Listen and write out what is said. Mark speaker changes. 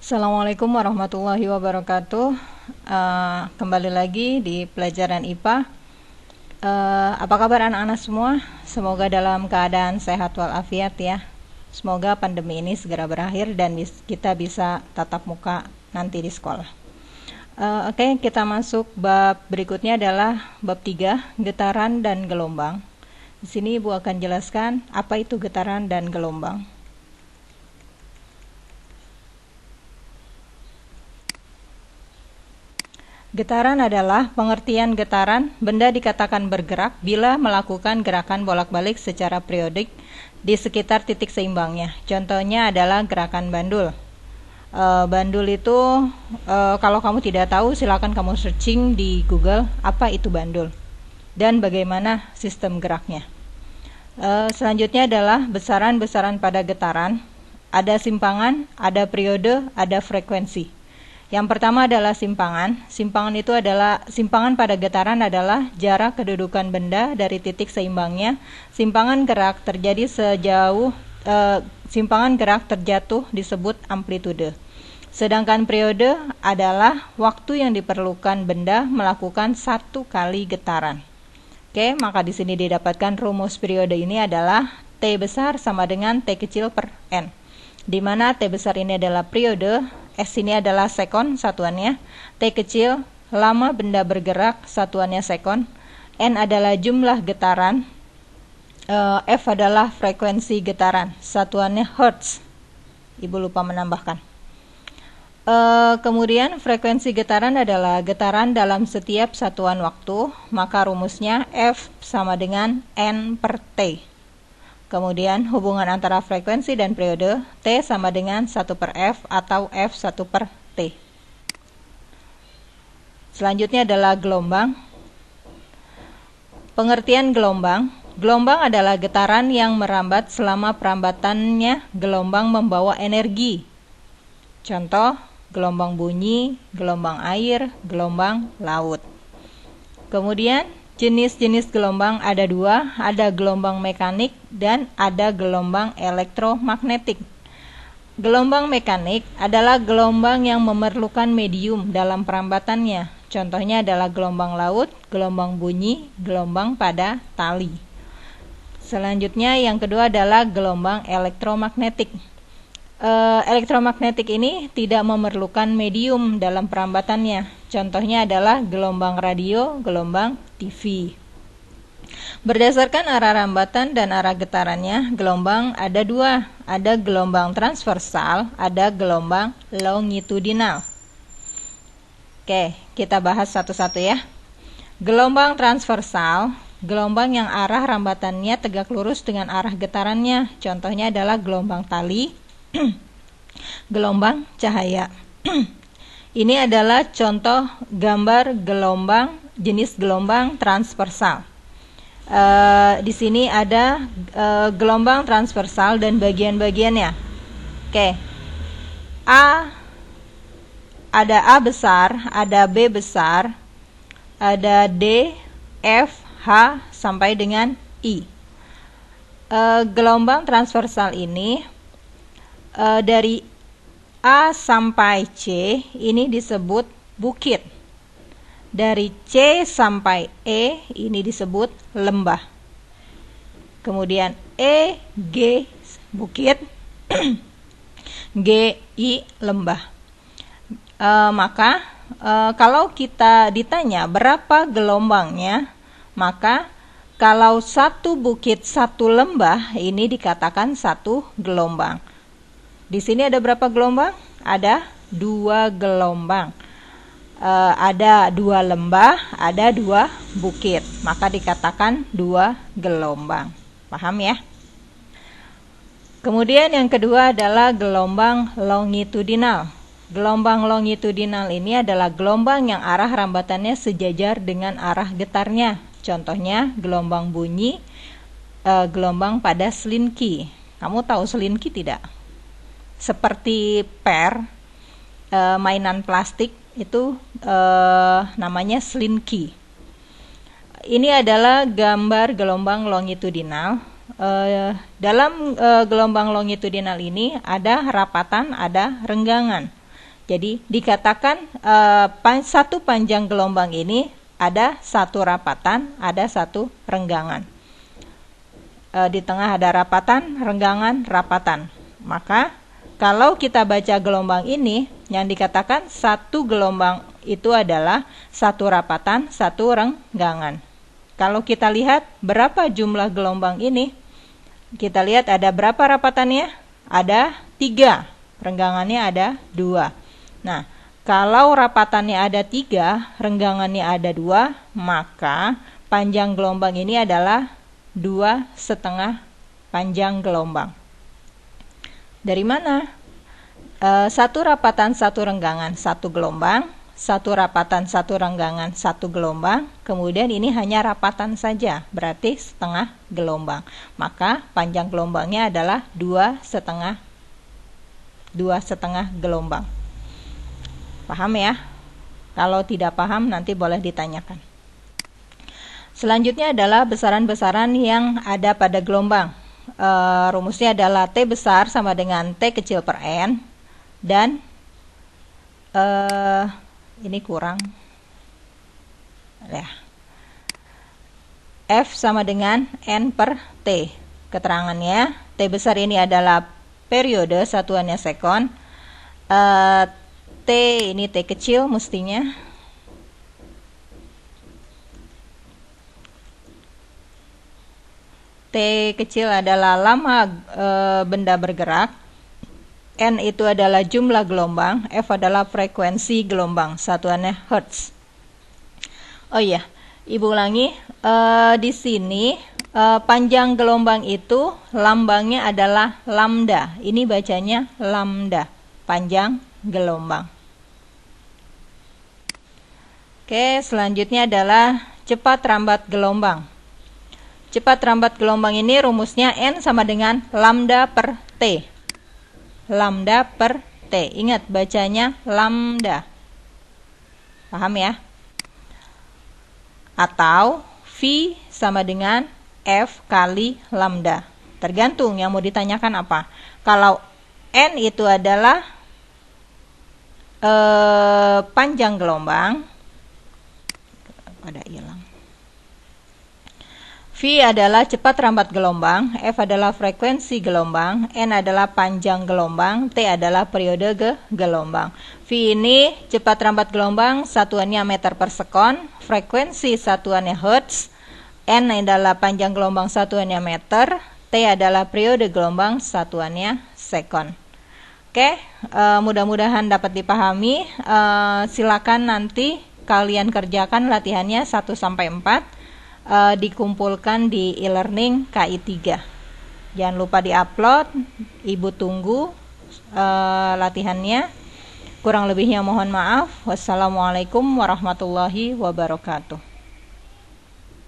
Speaker 1: Assalamualaikum warahmatullahi wabarakatuh. Kembali lagi di pelajaran IPA. Apa kabar anak-anak semua? Semoga dalam keadaan sehat walafiat ya. Semoga pandemi ini segera berakhir dan kita bisa tatap muka nanti di sekolah. Oke, kita masuk bab berikutnya adalah bab 3, getaran dan gelombang. Di sini Ibu akan jelaskan apa itu getaran dan gelombang. Getaran adalah pengertian getaran, benda dikatakan bergerak bila melakukan gerakan bolak-balik secara periodik di sekitar titik seimbangnya. Contohnya adalah gerakan bandul. Bandul itu kalau kamu tidak tahu silakan kamu searching di Google apa itu bandul dan bagaimana sistem geraknya. Selanjutnya adalah besaran-besaran pada getaran. Ada simpangan, ada periode, ada frekuensi. Yang pertama adalah simpangan. Simpangan pada getaran adalah jarak kedudukan benda dari titik seimbangnya. Simpangan gerak terjatuh disebut amplitude. Sedangkan periode adalah waktu yang diperlukan benda melakukan satu kali getaran. Oke, maka di sini didapatkan rumus periode ini adalah T besar sama dengan T kecil per N. Di mana T besar ini adalah periode, S ini adalah sekon satuannya, T kecil lama benda bergerak satuannya sekon, N adalah jumlah getaran, F adalah frekuensi getaran satuannya hertz. Ibu lupa menambahkan. Kemudian frekuensi getaran adalah getaran dalam setiap satuan waktu, maka rumusnya F sama dengan N per T. Kemudian hubungan antara frekuensi dan periode, T sama dengan 1 per F atau F 1 per T. Selanjutnya adalah gelombang. Pengertian gelombang. Gelombang adalah getaran yang merambat selama perambatannya gelombang membawa energi. Contoh, gelombang bunyi, gelombang air, gelombang laut. Kemudian jenis-jenis gelombang ada dua, ada gelombang mekanik dan ada gelombang elektromagnetik. Gelombang mekanik adalah gelombang yang memerlukan medium dalam perambatannya. Contohnya adalah gelombang laut, gelombang bunyi, gelombang pada tali. Selanjutnya yang kedua adalah gelombang elektromagnetik. Elektromagnetik ini tidak memerlukan medium dalam perambatannya. Contohnya adalah gelombang radio, gelombang TV. Berdasarkan arah rambatan dan arah getarannya, gelombang ada dua. Ada gelombang transversal, ada gelombang longitudinal. Oke, kita bahas satu-satu ya. Gelombang transversal, gelombang yang arah rambatannya tegak lurus dengan arah getarannya. Contohnya adalah gelombang tali, gelombang cahaya. Ini adalah contoh gambar gelombang, jenis gelombang transversal. Di sini ada gelombang transversal dan bagian-bagiannya. Oke. Ada A besar, ada B besar, ada D, F, H sampai dengan I. Gelombang transversal ini dari A sampai C ini disebut bukit. Dari C sampai E ini disebut lembah. Kemudian E, G bukit, G, I lembah. Maka kalau kita ditanya berapa gelombangnya, maka kalau satu bukit satu lembah ini dikatakan satu gelombang. Di sini ada berapa gelombang? Ada 2 gelombang. Ada 2 lembah, ada 2 bukit. Maka dikatakan 2 gelombang. Paham ya? Kemudian yang kedua adalah gelombang longitudinal. Gelombang longitudinal ini adalah gelombang yang arah rambatannya sejajar dengan arah getarnya. Contohnya gelombang bunyi, gelombang pada selinki. Kamu tahu selinki tidak? Seperti mainan plastik itu namanya slinky. Ini adalah gambar gelombang longitudinal. Dalam gelombang longitudinal ini ada rapatan, ada renggangan. Jadi dikatakan satu panjang gelombang ini ada satu rapatan, ada satu renggangan. Di tengah ada rapatan, renggangan, rapatan. Maka kalau kita baca gelombang ini, yang dikatakan satu gelombang itu adalah satu rapatan, satu renggangan. Kalau kita lihat berapa jumlah gelombang ini, kita lihat ada berapa rapatannya? Ada 3, renggangannya ada 2. Nah, kalau rapatannya ada 3, renggangannya ada 2, maka panjang gelombang ini adalah 2,5 panjang gelombang. Dari mana? Satu rapatan, satu renggangan, satu gelombang. Satu rapatan, satu renggangan, satu gelombang. Kemudian ini hanya rapatan saja, berarti setengah gelombang. Maka panjang gelombangnya adalah 2,5 gelombang. Paham ya? Kalau tidak paham nanti boleh ditanyakan. Selanjutnya adalah besaran-besaran yang ada pada gelombang. Rumusnya adalah T besar sama dengan T kecil per N. Dan ini kurang ya. F sama dengan N per T. Keterangannya, T besar ini adalah periode, satuannya sekon. T ini T kecil mestinya. T kecil adalah lama benda bergerak. N itu adalah jumlah gelombang, F adalah frekuensi gelombang, satuannya hertz. Oh iya, Ibu ulangi, di sini panjang gelombang itu lambangnya adalah lambda. Ini bacanya lambda, panjang gelombang. Oke, selanjutnya adalah cepat rambat gelombang. Cepat rambat gelombang ini rumusnya N sama dengan lambda per T. Lambda per T. Ingat bacanya lambda. Paham ya? Atau V sama dengan F kali lambda. Tergantung yang mau ditanyakan apa. Kalau N itu adalah panjang gelombang, ada hilang. V adalah cepat rambat gelombang, F adalah frekuensi gelombang, N adalah panjang gelombang, T adalah periode gelombang. V ini cepat rambat gelombang, satuannya meter per sekon, frekuensi satuannya hertz, N adalah panjang gelombang, satuannya meter, T adalah periode gelombang, satuannya sekon. Oke, mudah-mudahan dapat dipahami. Silakan nanti kalian kerjakan latihannya 1-4. Dikumpulkan di e-learning KI 3. Jangan lupa diupload. Ibu tunggu latihannya. Kurang lebihnya mohon maaf. Wassalamualaikum warahmatullahi wabarakatuh.